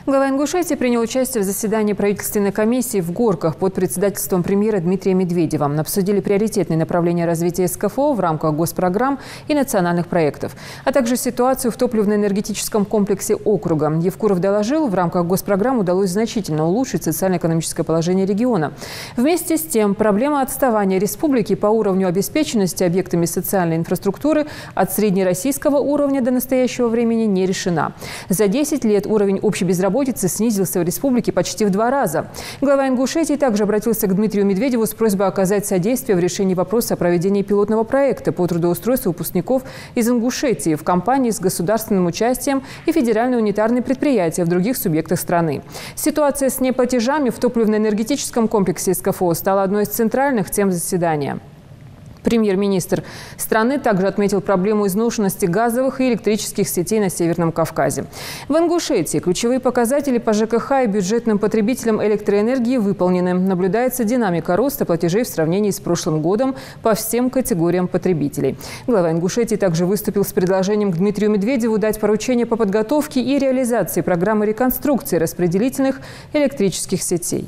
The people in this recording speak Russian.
Глава Ингушетии принял участие в заседании правительственной комиссии в Горках под председательством премьера Дмитрия Медведева. Обсудили приоритетные направления развития СКФО в рамках госпрограмм и национальных проектов, а также ситуацию в топливно-энергетическом комплексе округа. Евкуров доложил, в рамках госпрограмм удалось значительно улучшить социально-экономическое положение региона. Вместе с тем, проблема отставания республики по уровню обеспеченности объектами социальной инфраструктуры от среднероссийского уровня до настоящего времени не решена. За 10 лет уровень общей безработицы снизился в республике почти в 2 раза. Глава Ингушетии также обратился к Дмитрию Медведеву с просьбой оказать содействие в решении вопроса о проведении пилотного проекта по трудоустройству выпускников из Ингушетии в компании с государственным участием и федеральные унитарные предприятия в других субъектах страны. Ситуация с неплатежами в топливно-энергетическом комплексе СКФО стала одной из центральных тем заседания. Премьер-министр страны также отметил проблему изношенности газовых и электрических сетей на Северном Кавказе. В Ингушетии ключевые показатели по ЖКХ и бюджетным потребителям электроэнергии выполнены. Наблюдается динамика роста платежей в сравнении с прошлым годом по всем категориям потребителей. Глава Ингушетии также выступил с предложением к Дмитрию Медведеву дать поручение по подготовке и реализации программы реконструкции распределительных электрических сетей.